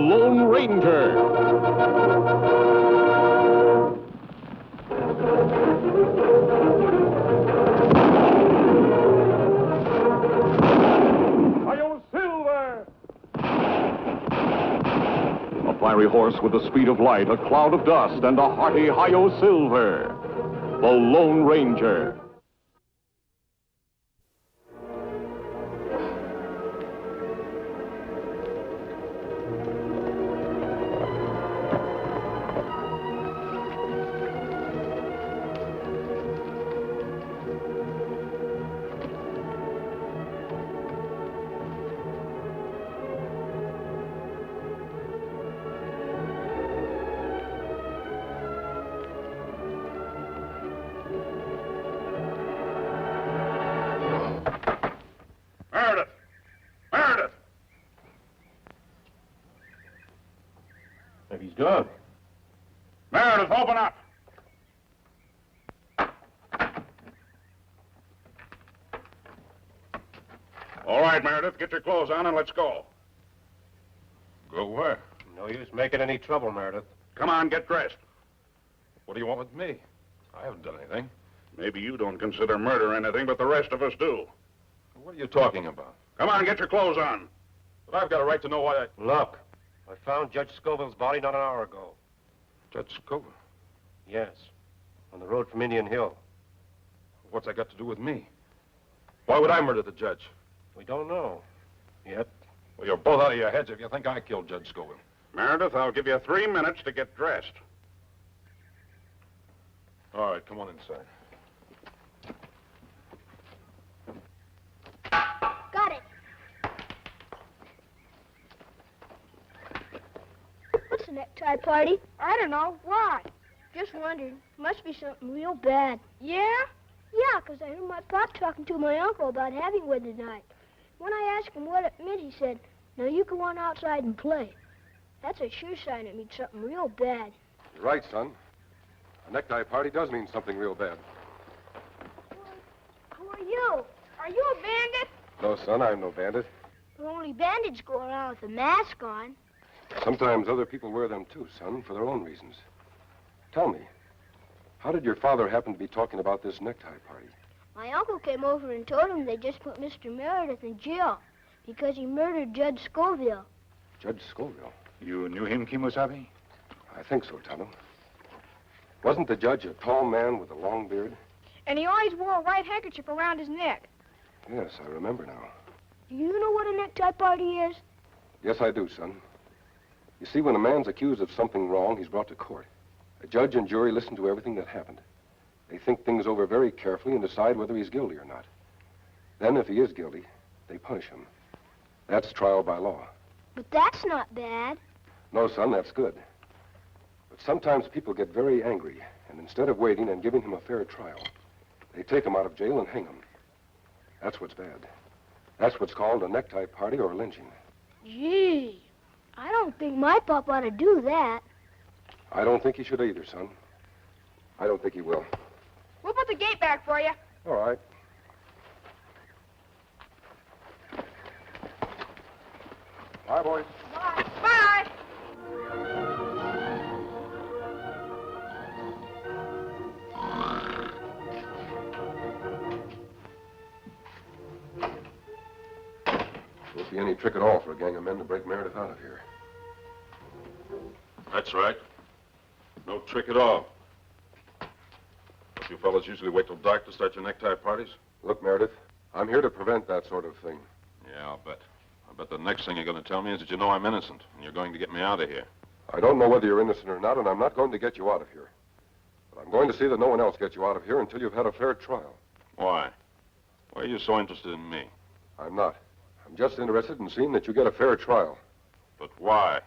Lone Ranger. A fiery horse with the speed of light, a cloud of dust, and a hearty Hi-Yo Silver. The Lone Ranger. Meredith! Meredith! Maybe he's gone. Meredith, open up! All right, Meredith, get your clothes on and let's go. Go where? No use making any trouble, Meredith. Come on, get dressed. What do you want with me? I haven't done anything. Maybe you don't consider murder anything, but the rest of us do. What are you talking about? Come on, get your clothes on. But I've got a right to know why I... Look, I found Judge Scoville's body not an hour ago. Judge Scoville? Yes, on the road from Indian Hill. What's that got to do with me? Why would I murder the judge? We don't know yet. Well, you're both out of your heads if you think I killed Judge Scoville. Meredith, I'll give you 3 minutes to get dressed. All right, come on inside. Got it. What's the necktie party? I don't know. Why? Just wondered. Must be something real bad. Yeah? Yeah, 'cause I heard my pop talking to my uncle about having one tonight. When I asked him what it meant, he said, "Now you go on outside and play." That's a sure sign it means something real bad. You're right, son. A necktie party does mean something real bad. Who are you? Are you a bandit? No, son, I'm no bandit. But only bandits go around with a mask on. Sometimes other people wear them too, son, for their own reasons. Tell me, how did your father happen to be talking about this necktie party? My uncle came over and told him they just put Mr. Meredith in jail because he murdered Judge Scoville. Judge Scoville? You knew him, Kemo Sabe? I think so, Tonto. Wasn't the judge a tall man with a long beard? And he always wore a white handkerchief around his neck. Yes, I remember now. Do you know what a necktie party is? Yes, I do, son. You see, when a man's accused of something wrong, he's brought to court. A judge and jury listen to everything that happened. They think things over very carefully and decide whether he's guilty or not. Then, if he is guilty, they punish him. That's trial by law. But that's not bad. No, son, that's good. But sometimes people get very angry, and instead of waiting and giving him a fair trial, they take him out of jail and hang him. That's what's bad. That's what's called a necktie party or lynching. Gee, I don't think my pop ought to do that. I don't think he should either, son. I don't think he will. We'll put the gate back for you. All right. Bye, boys. Bye. Bye. Won't be any trick at all for a gang of men to break Meredith out of here. That's right. No trick at all. Don't you fellas usually wait till dark to start your necktie parties? Look, Meredith, I'm here to prevent that sort of thing. Yeah, I'll bet. I bet the next thing you're going to tell me is that you know I'm innocent, and you're going to get me out of here. I don't know whether you're innocent or not, and I'm not going to get you out of here. But I'm going to see that no one else gets you out of here until you've had a fair trial. Why? Why are you so interested in me? I'm not. I'm just interested in seeing that you get a fair trial. But why?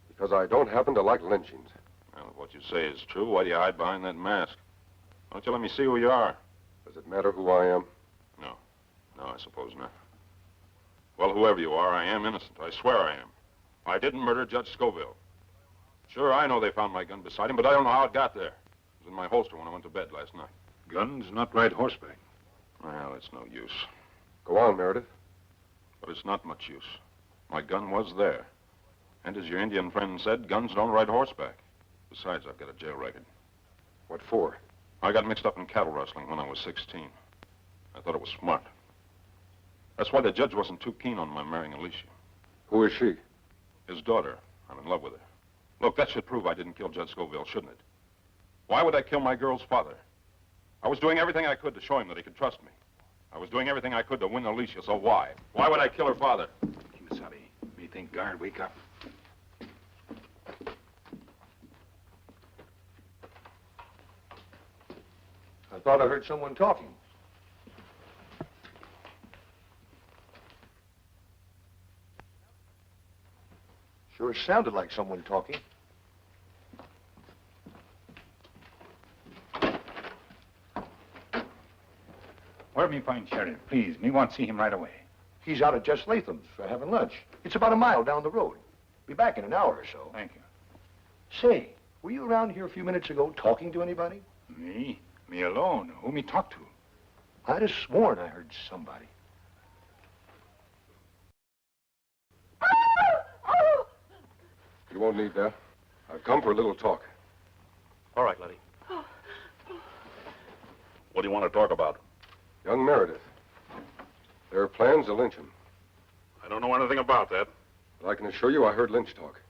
Because I don't happen to like lynchings. Well, if what you say is true, why do you hide behind that mask? Why don't you let me see who you are? Does it matter who I am? No. No, I suppose not. Well, whoever you are, I am innocent. I swear I am. I didn't murder Judge Scoville. Sure, I know they found my gun beside him, but I don't know how it got there. It was in my holster when I went to bed last night. Guns not ride horseback. Well, it's no use. Go on, Meredith. But it's not much use. My gun was there. And as your Indian friend said, guns don't ride horseback. Besides, I've got a jail record. What for? I got mixed up in cattle rustling when I was 16. I thought it was smart. That's why the judge wasn't too keen on my marrying Alicia. Who is she? His daughter. I'm in love with her. Look, that should prove I didn't kill Judge Scoville, shouldn't it? Why would I kill my girl's father? I was doing everything I could to show him that he could trust me. I was doing everything I could to win Alicia, so why? Why would I kill her father? Kemo Sabe, me think guard, wake up. I thought I heard someone talking. Sure sounded like someone talking. Where me find Sheriff? Please, me want to see him right away. He's out at Jess Latham's for having lunch. It's about a mile down the road. Be back in an hour or so. Thank you. Say, were you around here a few minutes ago talking to anybody? Me? Me alone. Who me talk to? I'd have sworn I heard somebody. You won't need that. I've come for a little talk. All right, Letty. What do you want to talk about? Young Meredith. There are plans to lynch him. I don't know anything about that. But I can assure you I heard lynch talk.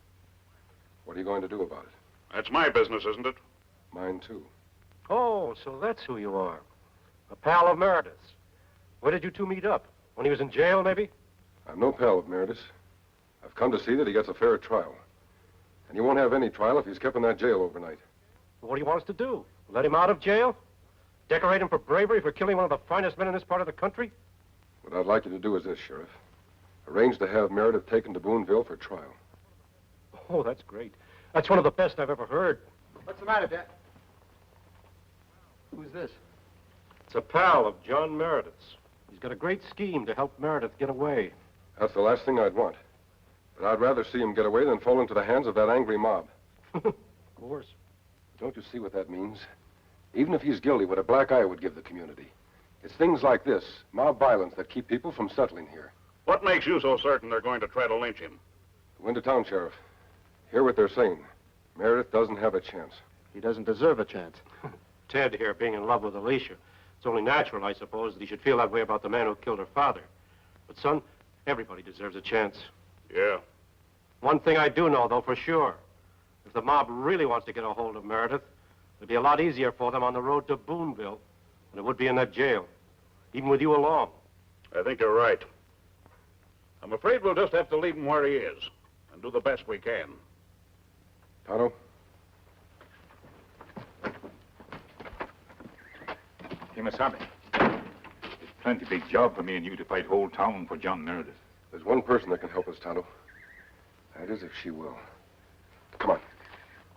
What are you going to do about it? That's my business, isn't it? Mine, too. Oh, so that's who you are. A pal of Meredith's. Where did you two meet up? When he was in jail, maybe? I'm no pal of Meredith's. I've come to see that he gets a fair trial. And he won't have any trial if he's kept in that jail overnight. What do you want us to do? Let him out of jail? Decorate him for bravery for killing one of the finest men in this part of the country? What I'd like you to do is this, Sheriff. Arrange to have Meredith taken to Boonville for trial. Oh, that's great. That's one of the best I've ever heard. What's the matter, Dad? Who's this? It's a pal of John Meredith's. He's got a great scheme to help Meredith get away. That's the last thing I'd want. But I'd rather see him get away than fall into the hands of that angry mob. Of course. Don't you see what that means? Even if he's guilty, what a black eye would give the community. It's things like this, mob violence, that keep people from settling here. What makes you so certain they're going to try to lynch him? Go into town, Sheriff. Hear what they're saying. Meredith doesn't have a chance. He doesn't deserve a chance. Ted here being in love with Alicia. It's only natural, I suppose, that he should feel that way about the man who killed her father. But, son, everybody deserves a chance. Yeah. One thing I do know, though, for sure. If the mob really wants to get a hold of Meredith, it'll be a lot easier for them on the road to Boonville than it would be in that jail, even with you along. I think you're right. I'm afraid we'll just have to leave him where he is and do the best we can. Tonto? Kemo Sabe. It's plenty big job for me and you to fight whole town for John Meredith. There's one person that can help us, Tonto. That is if she will. Come on.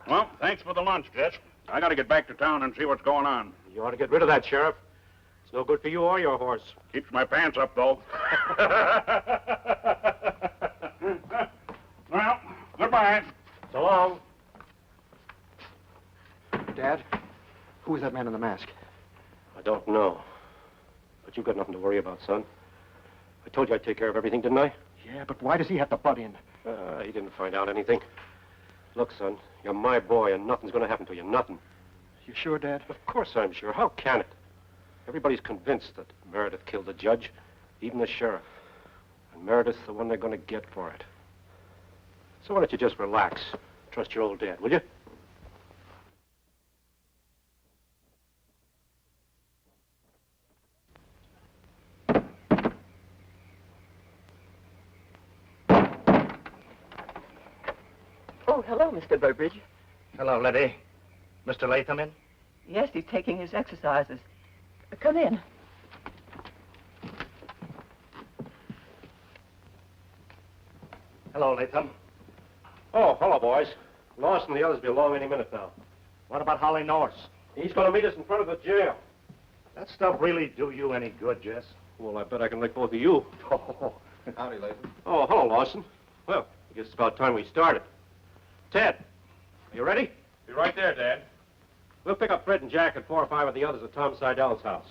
Well, thanks for the lunch, Jess. I gotta get back to town and see what's going on. You ought to get rid of that, Sheriff. It's no good for you or your horse. Keeps my pants up, though. Well, goodbye. So long. Dad, who is that man in the mask? I don't know. But you've got nothing to worry about, son. I told you I'd take care of everything, didn't I? Yeah, but why does he have to butt in? He didn't find out anything. Look, son, you're my boy, and nothing's going to happen to you. Nothing. You sure, Dad? Of course I'm sure. How can it? Everybody's convinced that Meredith killed the judge, even the sheriff. And Meredith's the one they're going to get for it. So why don't you just relax? Trust your old dad, will you? Oh, hello, Mr. Burbridge. Hello, Letty. Mr. Latham in? Yes, he's taking his exercises. Come in. Hello, Latham. Oh, hello, boys. Lawson and the others will be along any minute now. What about Holly Norris? He's going to meet us in front of the jail. That stuff really do you any good, Jess? Well, I bet I can lick both of you. Oh, Howdy, Latham. Oh, hello, Lawson. Well, I guess it's about time we started. Ted, are you ready? Be right there, Dad. We'll pick up Fred and Jack and 4 or 5 of the others at Tom Seidel's house.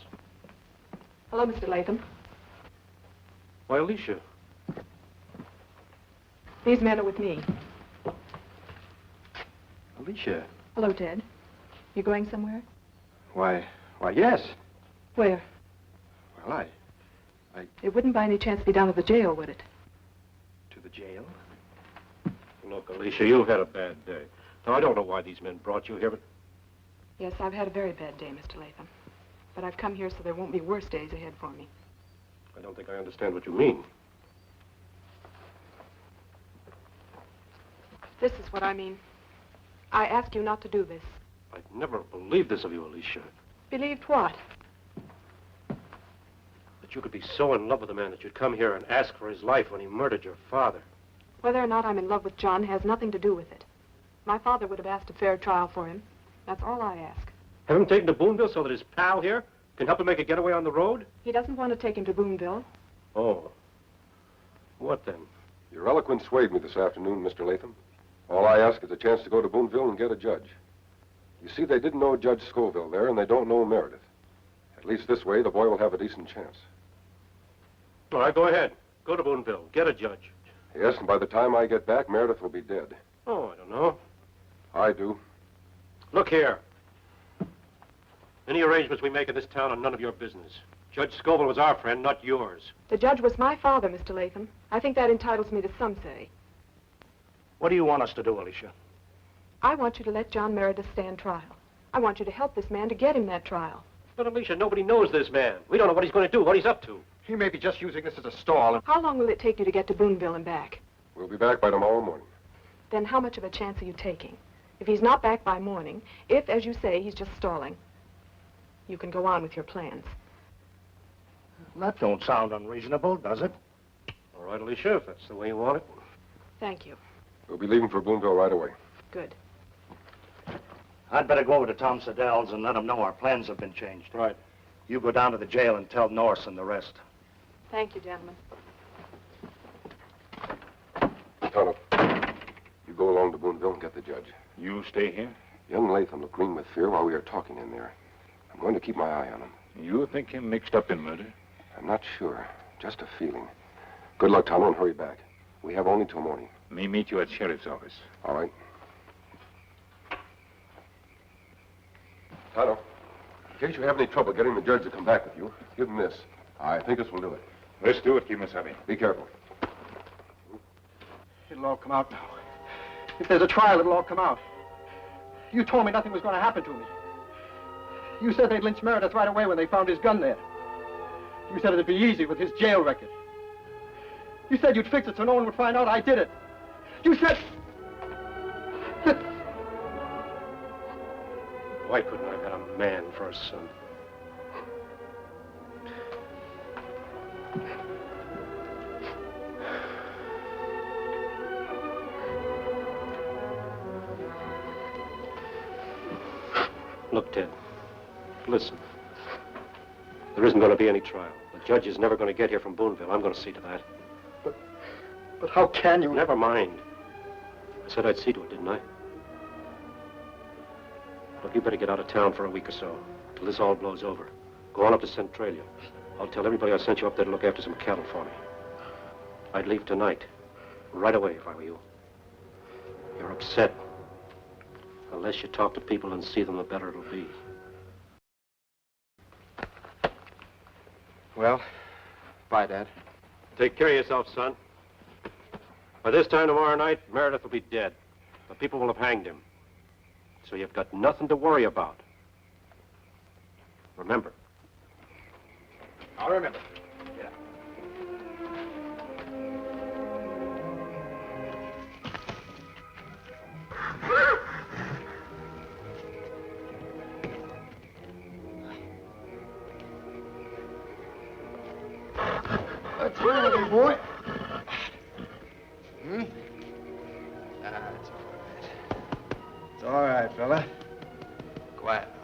Hello, Mr. Latham. Why, Alicia. These men are with me. Alicia. Hello, Ted. You going somewhere? Why, yes. Where? Well, It wouldn't by any chance be down at the jail, would it? To the jail? Look, Alicia, you've had a bad day. Now, I don't know why these men brought you here, but... Yes, I've had a very bad day, Mr. Latham. But I've come here so there won't be worse days ahead for me. I don't think I understand what you mean. This is what I mean. I ask you not to do this. I'd never believed this of you, Alicia. Believed what? That you could be so in love with a man that you'd come here and ask for his life when he murdered your father. Whether or not I'm in love with John has nothing to do with it. My father would have asked a fair trial for him. That's all I ask. Have him taken to Boonville so that his pal here can help him make a getaway on the road? He doesn't want to take him to Boonville. Oh. What then? Your eloquence swayed me this afternoon, Mr. Latham. All I ask is a chance to go to Boonville and get a judge. You see, they didn't know Judge Scoville there, and they don't know Meredith. At least this way, the boy will have a decent chance. All right, go ahead. Go to Boonville. Get a judge. Yes, and by the time I get back, Meredith will be dead. Oh, I don't know. I do. Look here. Any arrangements we make in this town are none of your business. Judge Scoville was our friend, not yours. The judge was my father, Mr. Latham. I think that entitles me to some say. What do you want us to do, Alicia? I want you to let John Meredith stand trial. I want you to help this man to get him that trial. But, Alicia, nobody knows this man. We don't know what he's going to do, what he's up to. He may be just using this as a stall. How long will it take you to get to Boonville and back? We'll be back by tomorrow morning. Then how much of a chance are you taking? If he's not back by morning, if, as you say, he's just stalling, you can go on with your plans. That don't sound unreasonable, does it? All right, Alicia, if that's the way you want it. Thank you. We'll be leaving for Boonville right away. Good. I'd better go over to Tom Siddell's and let him know our plans have been changed. Right. You go down to the jail and tell Norris and the rest. Thank you, gentlemen. Tonto, you go along to Boonville and get the judge. You stay here? Young Latham looked green with fear while we were talking in there. I'm going to keep my eye on him. You think him mixed up in murder? I'm not sure. Just a feeling. Good luck, Tonto, and hurry back. We have only till morning. Me meet you at sheriff's office. All right. Tonto, in case you have any trouble getting the judge to come back with you, give him this. I think this will do it. Let's do it, Kemo Sabe. Be careful. It'll all come out now. If there's a trial, it'll all come out. You told me nothing was going to happen to me. You said they'd lynch Meredith right away when they found his gun there. You said it'd be easy with his jail record. You said you'd fix it so no one would find out I did it. You said... Why couldn't I have had a man for a son? Look, Ted, listen. There isn't going to be any trial. The judge is never going to get here from Boonville. I'm going to see to that. But how can you... Never mind. I said I'd see to it, didn't I? Look, you better get out of town for a week or so, till this all blows over. Go on up to Centralia. I'll tell everybody I sent you up there to look after some cattle for me. I'd leave tonight. Right away, if I were you. You're upset. The less you talk to people and see them, the better it'll be. Well, bye, Dad. Take care of yourself, son. By this time tomorrow night, Meredith will be dead. The people will have hanged him. So you've got nothing to worry about. Remember. I'll remember. Yeah. That's right, little boy. That's all right. It's all right, fella. Quiet now.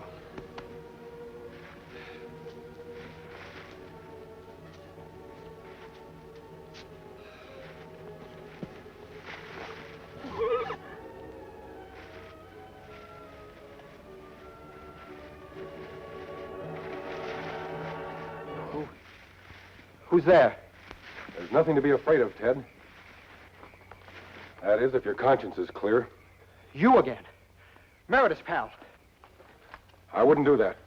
Who's there? There's nothing to be afraid of, Ted. That is, if your conscience is clear. You again? Meredith's pal. I wouldn't do that.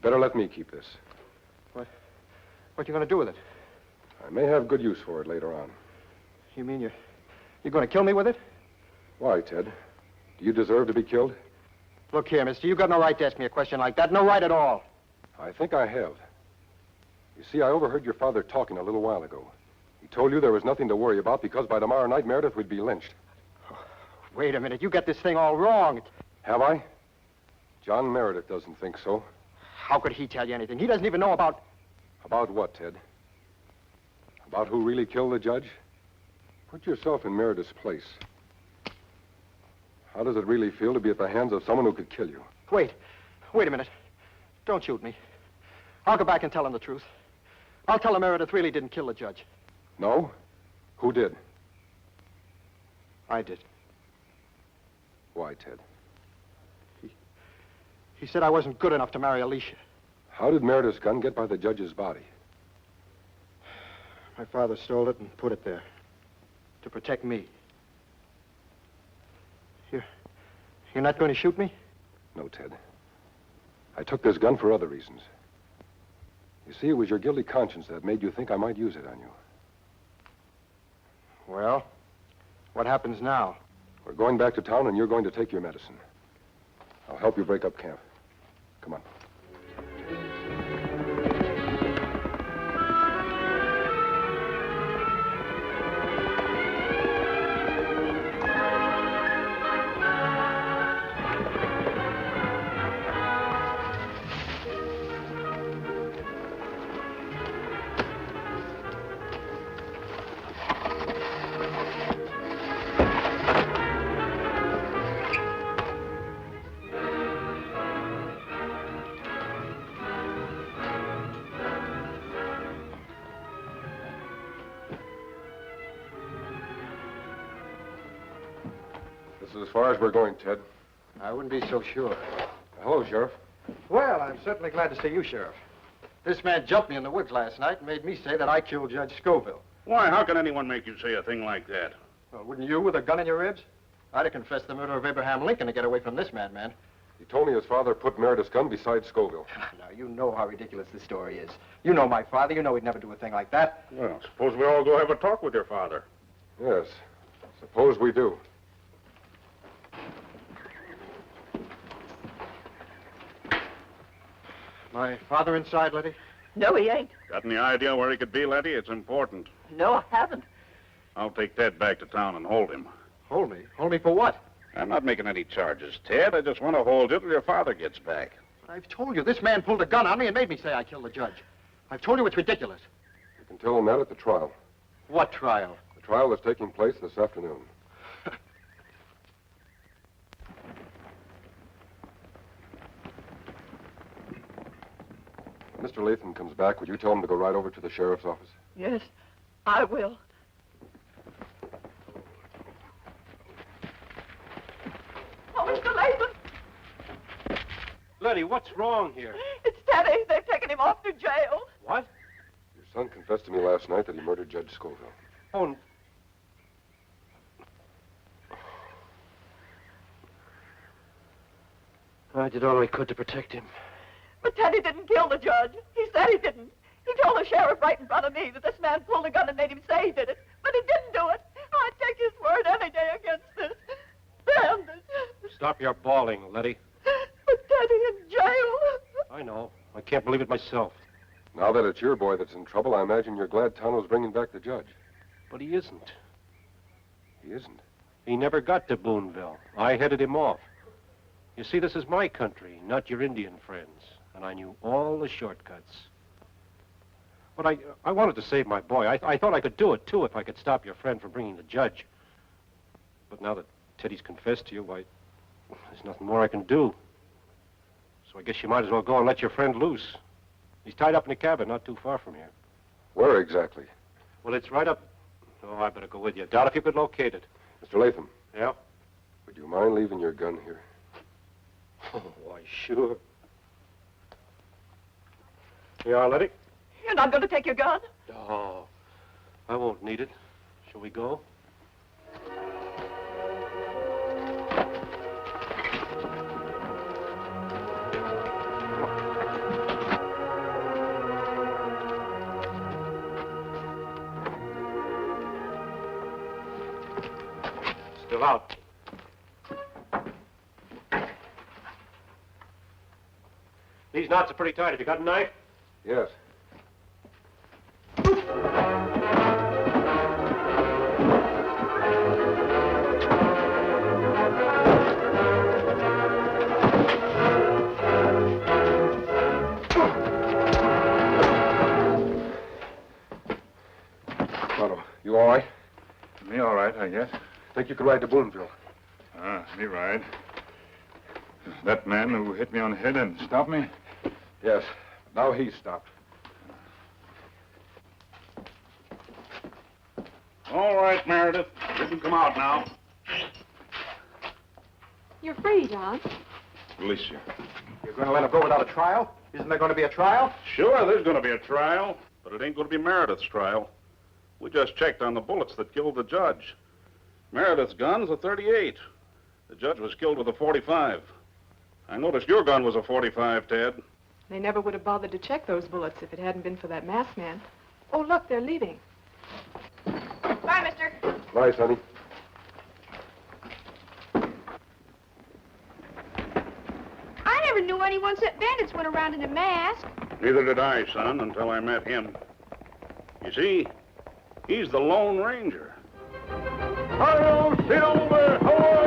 Better let me keep this. What you gonna do with it? I may have good use for it later on. You mean you're gonna kill me with it? Why, Ted? Do you deserve to be killed? Look here, mister, you got no right to ask me a question like that. No right at all. I think I have. You see, I overheard your father talking a little while ago. He told you there was nothing to worry about because by tomorrow night Meredith would be lynched. Wait a minute, you got this thing all wrong. Have I? John Meredith doesn't think so. How could he tell you anything? He doesn't even know about... About what, Ted? About who really killed the judge? Put yourself in Meredith's place. How does it really feel to be at the hands of someone who could kill you? Wait a minute. Don't shoot me. I'll go back and tell him the truth. I'll tell him Meredith really didn't kill the judge. No? Who did? I did. Why, Ted? He said I wasn't good enough to marry Alicia. How did Meredith's gun get by the judge's body? My father stole it and put it there. To protect me. You're not going to shoot me? No, Ted. I took this gun for other reasons. You see, it was your guilty conscience that made you think I might use it on you. Well, what happens now? We're going back to town and you're going to take your medicine. I'll help you break up camp. Come on. This is as far as we're going, Ted. I wouldn't be so sure. Hello, Sheriff. Well, I'm certainly glad to see you, Sheriff. This man jumped me in the woods last night and made me say that I killed Judge Scoville. Why, how can anyone make you say a thing like that? Well, wouldn't you with a gun in your ribs? I'd have confessed the murder of Abraham Lincoln to get away from this madman. He told me his father put Meredith's gun beside Scoville. Now, you know how ridiculous this story is. You know my father. You know he'd never do a thing like that. Well, suppose we all go have a talk with your father. Yes, suppose we do. My father inside, Letty? No, he ain't. Got any idea where he could be, Letty? It's important. No, I haven't. I'll take Ted back to town and hold him. Hold me? Hold me for what? I'm not making any charges, Ted. I just want to hold you till your father gets back. But I've told you, this man pulled a gun on me and made me say I killed the judge. I've told you it's ridiculous. You can tell him that at the trial. What trial? The trial that's taking place this afternoon. Mr. Latham comes back. Would you tell him to go right over to the sheriff's office? Yes, I will. Oh, Mr. Latham! Letty, what's wrong here? It's Teddy. They've taken him off to jail. What? Your son confessed to me last night that he murdered Judge Scoville. Oh, I did all I could to protect him. But Teddy didn't kill the judge. He said he didn't. He told the sheriff right in front of me that this man pulled a gun and made him say he did it. But he didn't do it. I'd take his word any day against this. Damn this. Stop your bawling, Letty. But Teddy in jail. I know. I can't believe it myself. Now that it's your boy that's in trouble, I imagine you're glad Tonto's bringing back the judge. But he isn't. He isn't? He never got to Boonville. I headed him off. You see, this is my country, not your Indian friends. And I knew all the shortcuts. But I wanted to save my boy. I thought I could do it, too, if I could stop your friend from bringing the judge. But now that Teddy's confessed to you, why, there's nothing more I can do. So I guess you might as well go and let your friend loose. He's tied up in a cabin not too far from here. Where exactly? Well, it's right up... Oh, I better go with you. Doubt if you could locate it. Mr. Latham. Yeah? Would you mind leaving your gun here? Oh, why, sure. You are, Letty? You're not going to take your gun? No, I won't need it. Shall we go? Still out. These knots are pretty tight. Have you got a knife? Yes. Tonto, you all right? Me all right, I guess. Think you could ride to Boonville? Me right. That man who hit me on the head and stopped me? Yes. Now he's stopped. All right, Meredith. You can come out now. You're free, John. Alicia. You're going to let him go without a trial? Isn't there going to be a trial? Sure, there's going to be a trial, but it ain't going to be Meredith's trial. We just checked on the bullets that killed the judge. Meredith's gun's a .38. The judge was killed with a .45. I noticed your gun was a .45, Ted. They never would have bothered to check those bullets if it hadn't been for that masked man. Oh, look, they're leaving. Bye, mister. Bye, Sonny. I never knew anyone except bandits went around in a mask. Neither did I, son, until I met him. You see, he's the Lone Ranger. Hi-yo, Silver! Ho!